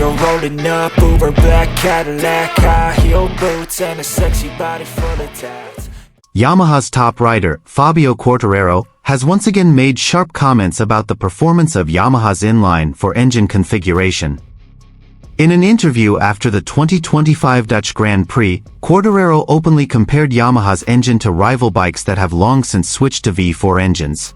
You're rolling up, Uber black Cadillac, high heel boots, and a sexy body full of tats. Yamaha's top rider, Fabio Quartararo, has once again made sharp comments about the performance of Yamaha's Inline for engine configuration. In an interview after the 2025 Dutch Grand Prix, Quartararo openly compared Yamaha's engine to rival bikes that have long since switched to V4 engines.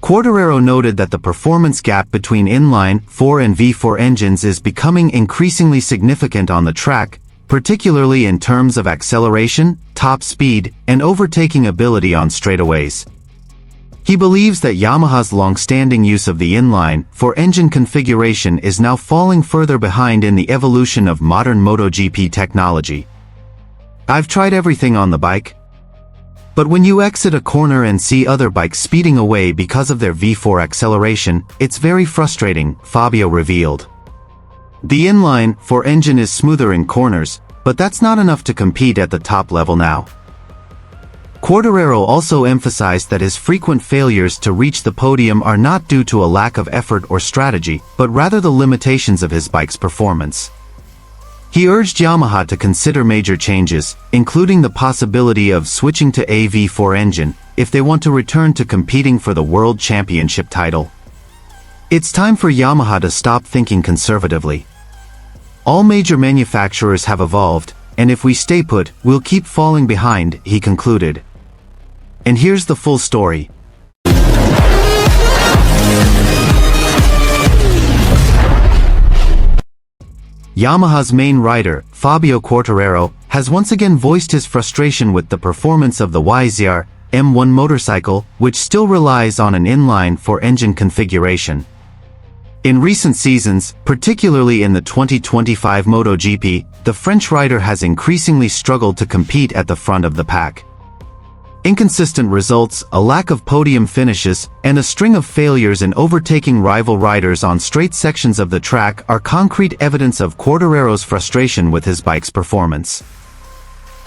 Quartararo noted that the performance gap between Inline 4 and V4 engines is becoming increasingly significant on the track, particularly in terms of acceleration, top speed, and overtaking ability on straightaways. He believes that Yamaha's long-standing use of the Inline 4 engine configuration is now falling further behind in the evolution of modern MotoGP technology. "I've tried everything on the bike. But when you exit a corner and see other bikes speeding away because of their V4 acceleration, it's very frustrating," Fabio revealed. The Inline 4 engine is smoother in corners, but that's not enough to compete at the top level now. Quartararo also emphasized that his frequent failures to reach the podium are not due to a lack of effort or strategy, but rather the limitations of his bike's performance. He urged Yamaha to consider major changes, including the possibility of switching to a V4 engine, if they want to return to competing for the World Championship title. "It's time for Yamaha to stop thinking conservatively. All major manufacturers have evolved, and if we stay put, we'll keep falling behind," he concluded. And here's the full story. Yamaha's main rider, Fabio Quartararo, has once again voiced his frustration with the performance of the YZR M1 motorcycle, which still relies on an Inline 4 engine configuration. In recent seasons, particularly in the 2025 MotoGP, the French rider has increasingly struggled to compete at the front of the pack. Inconsistent results, a lack of podium finishes, and a string of failures in overtaking rival riders on straight sections of the track are concrete evidence of Quartararo's frustration with his bike's performance.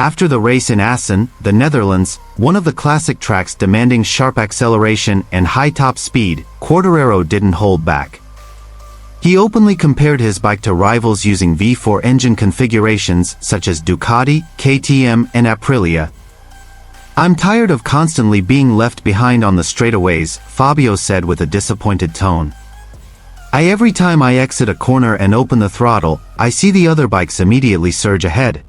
After the race in Assen, the Netherlands, one of the classic tracks demanding sharp acceleration and high top speed, Quartararo didn't hold back. He openly compared his bike to rivals using V4 engine configurations such as Ducati, KTM, and Aprilia. "I'm tired of constantly being left behind on the straightaways," Fabio said with a disappointed tone. Every time I exit a corner and open the throttle, I see the other bikes immediately surge ahead.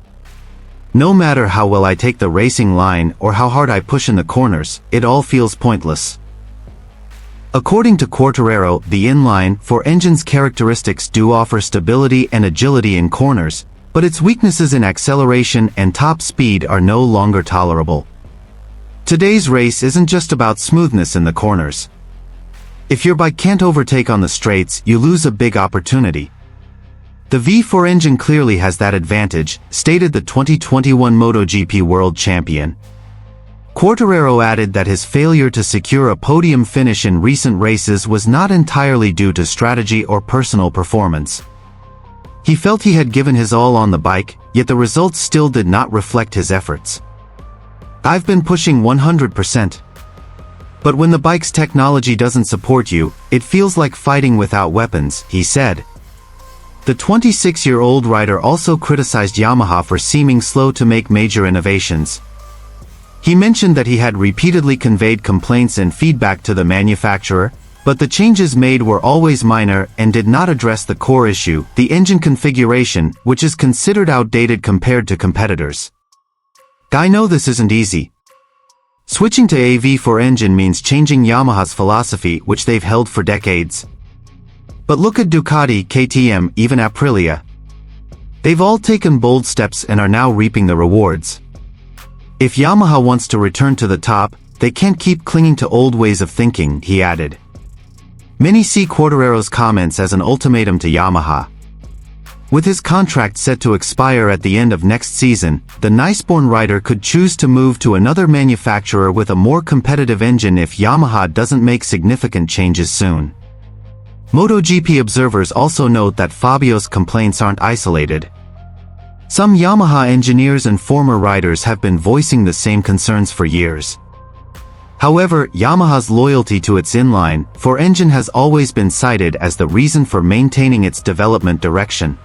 No matter how well I take the racing line or how hard I push in the corners, it all feels pointless." According to Quartararo, the Inline 4 engine's characteristics do offer stability and agility in corners, but its weaknesses in acceleration and top speed are no longer tolerable. "Today's race isn't just about smoothness in the corners. If your bike can't overtake on the straights, you lose a big opportunity. The V4 engine clearly has that advantage," stated the 2021 MotoGP World Champion. Quartararo added that his failure to secure a podium finish in recent races was not entirely due to strategy or personal performance. He felt he had given his all on the bike, yet the results still did not reflect his efforts. "I've been pushing 100%. But when the bike's technology doesn't support you, it feels like fighting without weapons," he said. The 26-year-old rider also criticized Yamaha for seeming slow to make major innovations. He mentioned that he had repeatedly conveyed complaints and feedback to the manufacturer, but the changes made were always minor and did not address the core issue, the engine configuration, which is considered outdated compared to competitors. "I know this isn't easy. Switching to a V4 engine means changing Yamaha's philosophy, which they've held for decades. But look at Ducati, KTM, even Aprilia. They've all taken bold steps and are now reaping the rewards. If Yamaha wants to return to the top, they can't keep clinging to old ways of thinking," he added. Many see Quartararo's comments as an ultimatum to Yamaha. With his contract set to expire at the end of next season, the Nice-born rider could choose to move to another manufacturer with a more competitive engine if Yamaha doesn't make significant changes soon. MotoGP observers also note that Fabio's complaints aren't isolated. Some Yamaha engineers and former riders have been voicing the same concerns for years. However, Yamaha's loyalty to its inline four engine has always been cited as the reason for maintaining its development direction.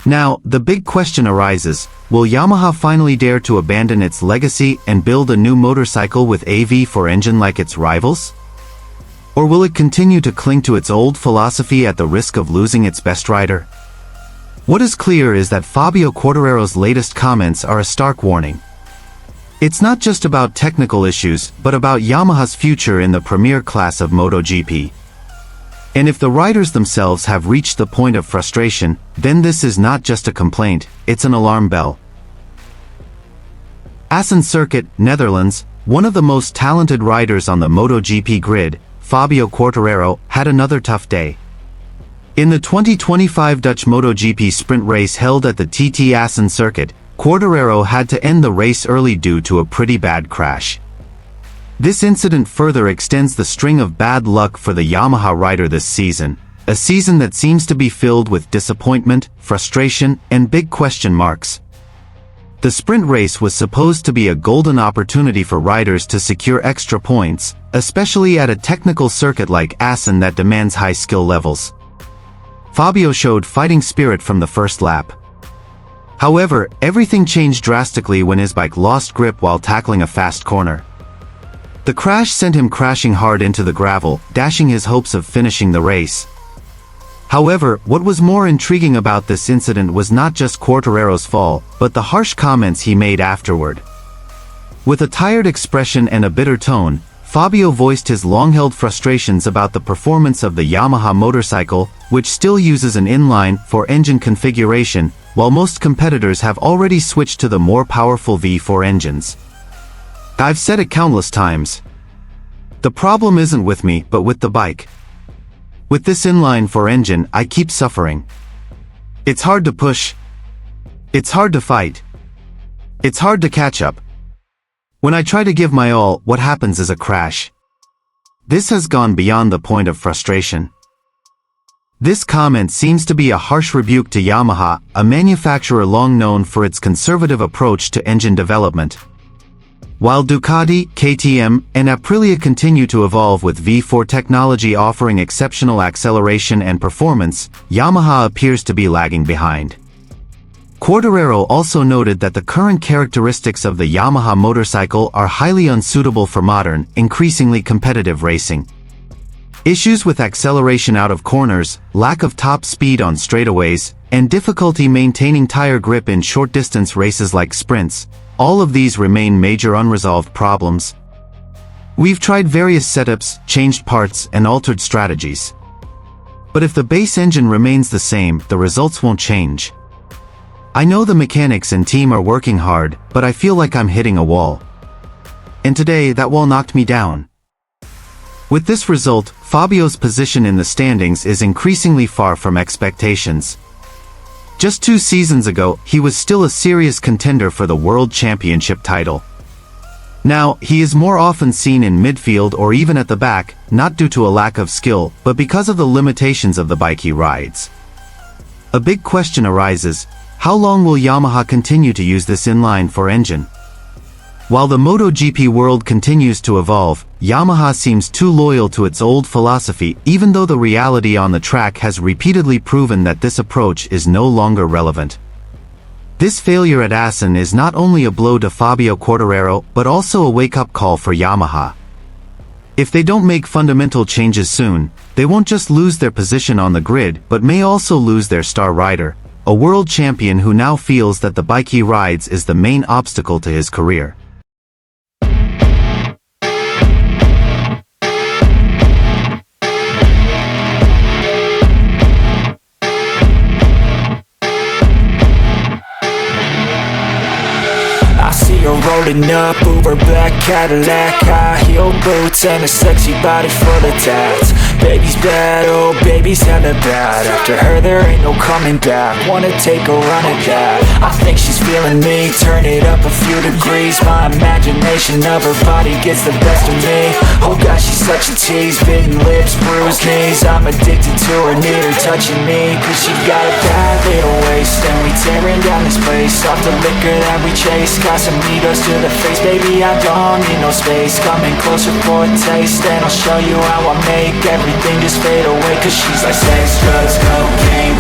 Now, the big question arises, will Yamaha finally dare to abandon its legacy and build a new motorcycle with a V4 engine like its rivals? Or will it continue to cling to its old philosophy at the risk of losing its best rider? What is clear is that Fabio Quartararo's latest comments are a stark warning. It's not just about technical issues, but about Yamaha's future in the premier class of MotoGP. And if the riders themselves have reached the point of frustration, then this is not just a complaint, it's an alarm bell. Assen Circuit, Netherlands, one of the most talented riders on the MotoGP grid, Fabio Quartararo, had another tough day. In the 2025 Dutch MotoGP sprint race held at the TT Assen Circuit, Quartararo had to end the race early due to a pretty bad crash. This incident further extends the string of bad luck for the Yamaha rider this season, a season that seems to be filled with disappointment, frustration, and big question marks. The sprint race was supposed to be a golden opportunity for riders to secure extra points, especially at a technical circuit like Assen that demands high skill levels. Fabio showed fighting spirit from the first lap. However, everything changed drastically when his bike lost grip while tackling a fast corner. The crash sent him crashing hard into the gravel, dashing his hopes of finishing the race. However, what was more intriguing about this incident was not just Quartararo's fall, but the harsh comments he made afterward. With a tired expression and a bitter tone, Fabio voiced his long-held frustrations about the performance of the Yamaha motorcycle, which still uses an inline four engine configuration, while most competitors have already switched to the more powerful V4 engines. I've said it countless times. The problem isn't with me, but with the bike. With this inline four engine, I keep suffering. It's hard to push. It's hard to fight. It's hard to catch up. When I try to give my all, what happens is a crash. This has gone beyond the point of frustration. This comment seems to be a harsh rebuke to Yamaha, a manufacturer long known for its conservative approach to engine development. While Ducati, KTM, and Aprilia continue to evolve with V4 technology offering exceptional acceleration and performance, Yamaha appears to be lagging behind. Quartararo also noted that the current characteristics of the Yamaha motorcycle are highly unsuitable for modern, increasingly competitive racing. Issues with acceleration out of corners, lack of top speed on straightaways, and difficulty maintaining tire grip in short-distance races like sprints, all of these remain major unresolved problems. We've tried various setups, changed parts, and altered strategies. But if the base engine remains the same, the results won't change. I know the mechanics and team are working hard, but I feel like I'm hitting a wall. And today, that wall knocked me down. With this result, Fabio's position in the standings is increasingly far from expectations. Just 2 seasons ago, he was still a serious contender for the World Championship title. Now, he is more often seen in midfield or even at the back, not due to a lack of skill, but because of the limitations of the bike he rides. A big question arises, how long will Yamaha continue to use this inline four engine? While the MotoGP world continues to evolve, Yamaha seems too loyal to its old philosophy, even though the reality on the track has repeatedly proven that this approach is no longer relevant. This failure at Assen is not only a blow to Fabio Quartararo, but also a wake-up call for Yamaha. If they don't make fundamental changes soon, they won't just lose their position on the grid, but may also lose their star rider, a world champion who now feels that the bike he rides is the main obstacle to his career. You're rolling up, Uber black Cadillac, high heel boots and a sexy body full of tats. Baby's bad, oh baby's hella bad. After her there ain't no coming back. Wanna take a run at that. I think she's feeling me, turn it up a few degrees. My imagination of her body gets the best of me. Oh gosh, she's such a tease, bitten lips, bruised knees. I'm addicted to her, need her touching me. Cause she got a bad little waist, and we tearing down this place. Off the liquor that we chase, got some egos to the face. Baby, I don't need no space, coming closer for a taste. And I'll show you how I make everything just fade away. Cause she's like sex, drugs, cocaine,